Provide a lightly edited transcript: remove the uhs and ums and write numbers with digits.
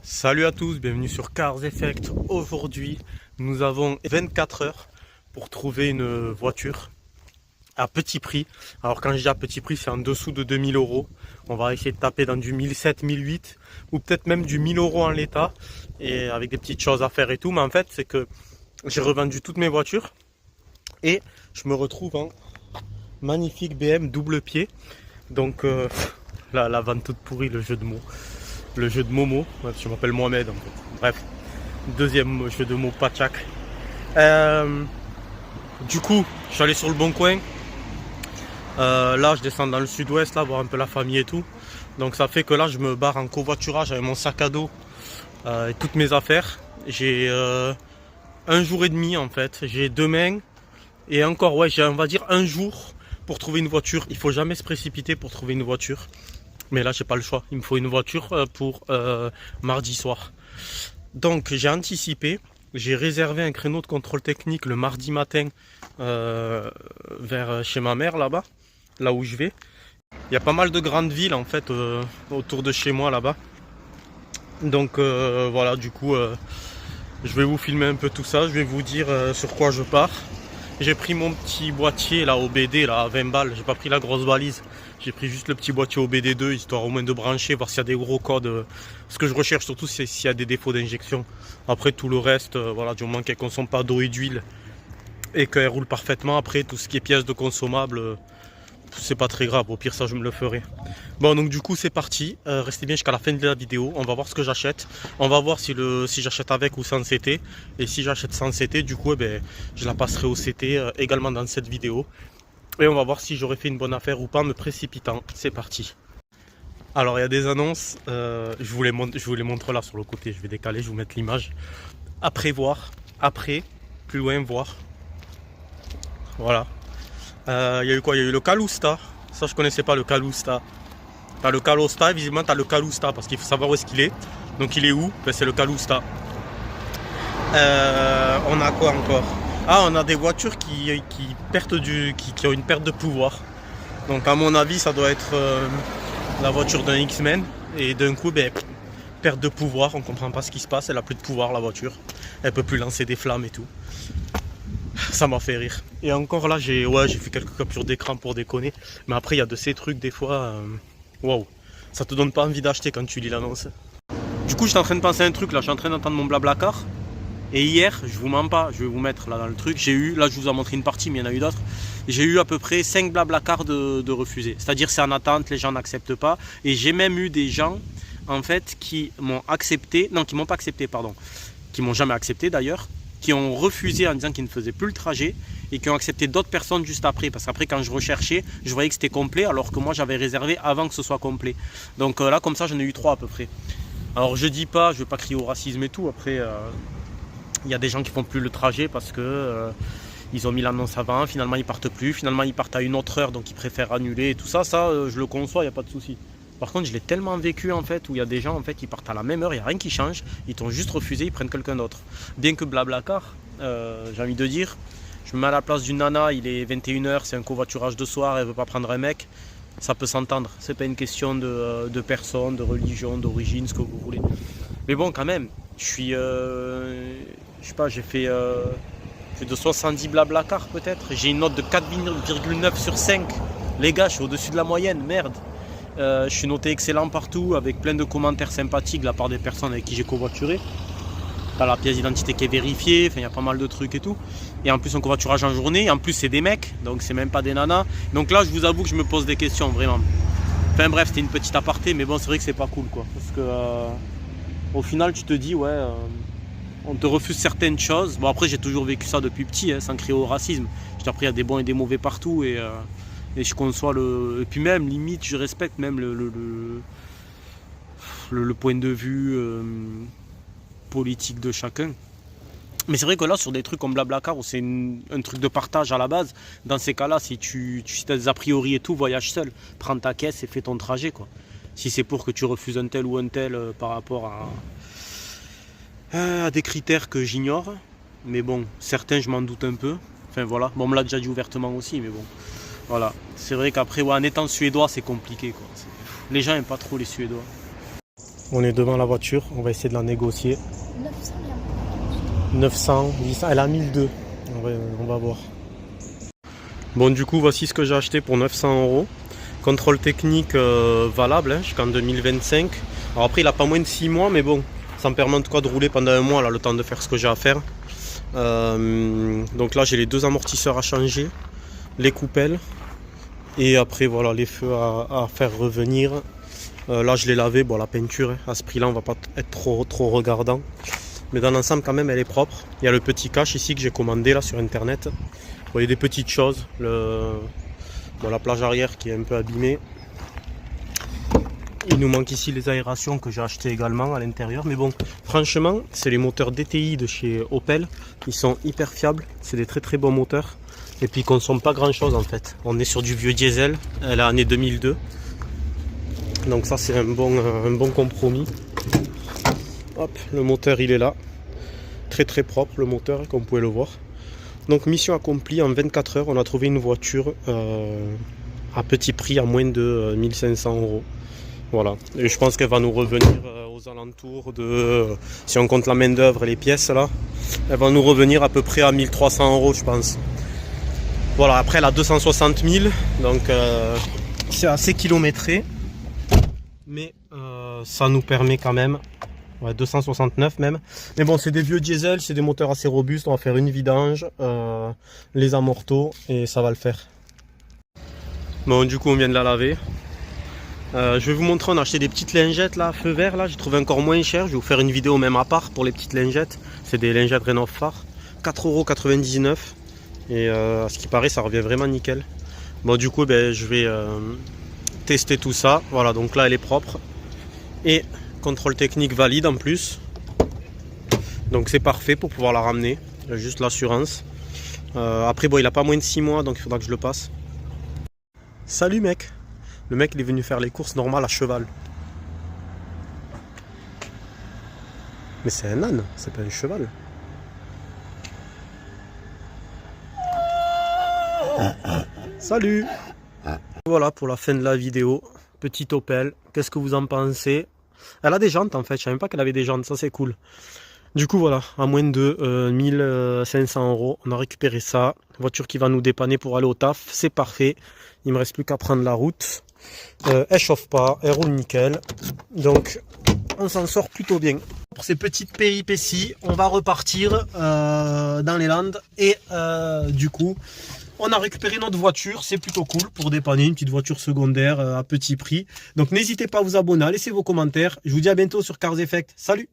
Salut à tous, bienvenue sur Cars Effect. Aujourd'hui, nous avons 24 heures pour trouver une voiture à petit prix. Alors quand je dis à petit prix, c'est en dessous de 2000 euros. On va essayer de taper dans du 1700, 1008 ou peut-être même du 1000 euros en l'état et avec des petites choses à faire et tout. Mais en fait, c'est que j'ai revendu toutes mes voitures et je me retrouve en magnifique BM double pied. Donc la vanne toute pourrie, le jeu de mots. Le jeu de Momo, je m'appelle Mohamed en fait. Bref, deuxième jeu de mots Pachak. Du coup, je suis allé sur le Bon Coin. Là, je descends dans le sud-ouest, là, voir un peu la famille et tout. Donc ça fait que là, je me barre en covoiturage avec mon sac à dos et toutes mes affaires. J'ai un jour et demi en fait. J'ai demain et encore, ouais, j'ai on va dire un jour pour trouver une voiture. Il faut jamais se précipiter pour trouver une voiture. Mais là, j'ai pas le choix. Il me faut une voiture pour mardi soir. Donc, j'ai anticipé. J'ai réservé un créneau de contrôle technique le mardi matin vers chez ma mère là-bas, là où je vais. Il y a pas mal de grandes villes en fait autour de chez moi là-bas. Donc voilà, du coup, je vais vous filmer un peu tout ça. Je vais vous dire sur quoi je pars. J'ai pris mon petit boîtier là au BD là à 20 balles. J'ai pas pris la grosse valise. J'ai pris juste le petit boîtier au BD2 histoire au moins de brancher, voir s'il y a des gros codes. Ce que je recherche surtout c'est s'il y a des défauts d'injection. Après tout le reste, voilà, du moment qu'elle consomme pas d'eau et d'huile et qu'elle roule parfaitement. Après tout ce qui est pièces de consommables, c'est pas très grave. Au pire ça je me le ferai. Bon donc du coup c'est parti. Restez bien jusqu'à la fin de la vidéo. On va voir ce que j'achète. On va voir si j'achète avec ou sans CT. Et si j'achète sans CT, du coup je la passerai au CT également dans cette vidéo. Et on va voir si j'aurais fait une bonne affaire ou pas en me précipitant. C'est parti. Alors il y a des annonces, je vous les montre là sur le côté, je vais décaler, je vais vous mettre l'image. Après voir, après, plus loin voir. Voilà. Il y a eu quoi? Il y a eu le Calusta. Ça je connaissais pas le Calusta. T'as le Calusta, visiblement t'as le Calusta parce qu'il faut savoir où est-ce qu'il est. Donc il est où? Ben, c'est le Calusta. On a quoi encore? Ah, on a des voitures qui ont une perte de pouvoir. Donc à mon avis ça doit être la voiture d'un X-Men. Et d'un coup perte de pouvoir, on comprend pas ce qui se passe, elle a plus de pouvoir la voiture. Elle peut plus lancer des flammes et tout. Ça m'a fait rire. Et encore là j'ai fait quelques captures d'écran pour déconner. Mais après il y a de ces trucs des fois. Waouh, ça te donne pas envie d'acheter quand tu lis l'annonce. Du coup j'étais en train de penser à un truc là, je suis en train d'entendre mon Blablacar. Et hier, je vous mens pas, je vais vous mettre là dans le truc, j'ai eu, là je vous ai montré une partie mais il y en a eu d'autres, j'ai eu à peu près 5 Blablacar de refusés. C'est-à-dire c'est en attente, les gens n'acceptent pas. Et j'ai même eu des gens en fait qui m'ont accepté, non qui m'ont pas accepté pardon, qui m'ont jamais accepté d'ailleurs, qui ont refusé en disant qu'ils ne faisaient plus le trajet et qui ont accepté d'autres personnes juste après. Parce qu'après quand je recherchais, je voyais que c'était complet alors que moi j'avais réservé avant que ce soit complet. Donc là comme ça j'en ai eu 3 à peu près. Alors je dis pas, je vais pas crier au racisme et tout, après... il y a des gens qui font plus le trajet parce que ils ont mis l'annonce avant, finalement ils partent plus, finalement ils partent à une autre heure donc ils préfèrent annuler et tout ça, je le conçois, il n'y a pas de souci. Par contre je l'ai tellement vécu en fait où il y a des gens en fait qui partent à la même heure, il n'y a rien qui change, ils t'ont juste refusé, ils prennent quelqu'un d'autre. Bien que Blablacar, j'ai envie de dire, je me mets à la place d'une nana, il est 21h, c'est un covoiturage de soir, elle veut pas prendre un mec, ça peut s'entendre, c'est pas une question de personne, de religion, d'origine, ce que vous voulez. Mais bon quand même, je suis... je sais pas, j'ai fait plus de 70 Blablacar peut-être. J'ai une note de 4,9 sur 5. Les gars, je suis au-dessus de la moyenne, merde. Je suis noté excellent partout avec plein de commentaires sympathiques de la part des personnes avec qui j'ai covoituré. T'as la pièce d'identité qui est vérifiée, enfin il y a pas mal de trucs et tout. Et en plus un covoiturage en journée, en plus c'est des mecs, donc c'est même pas des nanas. Donc là je vous avoue que je me pose des questions vraiment. Enfin bref, c'était une petite aparté, mais bon c'est vrai que c'est pas cool quoi. Parce que au final tu te dis ouais... on te refuse certaines choses. Bon après j'ai toujours vécu ça depuis petit, sans crier au racisme. Après il y a des bons et des mauvais partout et je conçois le... Et puis même limite je respecte même le point de vue politique de chacun. Mais c'est vrai que là sur des trucs comme Blablacar où c'est un truc de partage à la base, dans ces cas là si tu as des a priori et tout, voyage seul. Prends ta caisse et fais ton trajet quoi. Si c'est pour que tu refuses un tel ou un tel par rapport à des critères que j'ignore, mais bon, certains je m'en doute un peu. Enfin voilà, bon on me l'a déjà dit ouvertement aussi, mais bon, voilà. C'est vrai qu'après, ouais, en étant suédois, c'est compliqué quoi. Les gens n'aiment pas trop les Suédois. On est devant la voiture, on va essayer de la négocier. 900, 900, 800, elle a 1002. On va voir. Bon, du coup, voici ce que j'ai acheté pour 900 €. Contrôle technique valable jusqu'en 2025. Alors après, il a pas moins de 6 mois, mais bon, ça me permet en tout cas de rouler pendant un mois, là, le temps de faire ce que j'ai à faire. Donc là, j'ai les 2 amortisseurs à changer, les coupelles, et après, voilà, les feux à faire revenir. Là, je l'ai lavé, bon, la peinture, à ce prix-là, on va pas être trop regardant. Mais dans l'ensemble, quand même, elle est propre. Il y a le petit cache ici que j'ai commandé là sur internet. Vous voyez des petites choses. La plage arrière qui est un peu abîmée. Il nous manque ici les aérations que j'ai acheté également à l'intérieur. Mais bon, franchement, c'est les moteurs DTI de chez Opel. Ils sont hyper fiables. C'est des très bons moteurs. Et puis ils ne consomment pas grand chose en fait. On est sur du vieux diesel. Elle est année 2002. Donc ça c'est un bon compromis. Hop, le moteur il est là. Très propre le moteur comme vous pouvez le voir. Donc mission accomplie, en 24 heures on a trouvé une voiture à petit prix, à moins de 1500 €. Voilà, et je pense qu'elle va nous revenir aux alentours de, si on compte la main d'œuvre et les pièces là, elle va nous revenir à peu près à 1300 € je pense. Voilà, après elle a 260 000, donc c'est assez kilométré, mais ça nous permet quand même, ouais, 269 même. Mais bon, c'est des vieux diesel, c'est des moteurs assez robustes. On va faire une vidange, les amortos et ça va le faire. Bon, du coup, on vient de la laver. Je vais vous montrer, on a acheté des petites lingettes là, feu vert là. J'ai trouvé encore moins cher. Je vais vous faire une vidéo même à part pour les petites lingettes. C'est des lingettes Rénov-Phare. 4,99 €. Et à ce qui paraît, ça revient vraiment nickel. Bon, du coup, je vais tester tout ça. Voilà, donc là, elle est propre. Et contrôle technique valide en plus. Donc c'est parfait pour pouvoir la ramener. Il y a juste l'assurance. Après, bon, il a pas moins de 6 mois, donc il faudra que je le passe. Salut mec. Le mec il est venu faire les courses normales à cheval. Mais c'est un âne, c'est pas un cheval. Salut. Voilà pour la fin de la vidéo. Petite Opel, qu'est-ce que vous en pensez? Elle a des jantes en fait, je savais même pas qu'elle avait des jantes, ça c'est cool. Du coup voilà, à moins de 1500 €, on a récupéré ça. Voiture qui va nous dépanner pour aller au taf, c'est parfait. Il me reste plus qu'à prendre la route. Elle chauffe pas, elle roule nickel. Donc on s'en sort plutôt bien. Pour ces petites péripéties, on va repartir dans les Landes. Et du coup, on a récupéré notre voiture, c'est plutôt cool pour dépanner une petite voiture secondaire à petit prix. Donc n'hésitez pas à vous abonner, à laisser vos commentaires. Je vous dis à bientôt sur Cars Effect. Salut!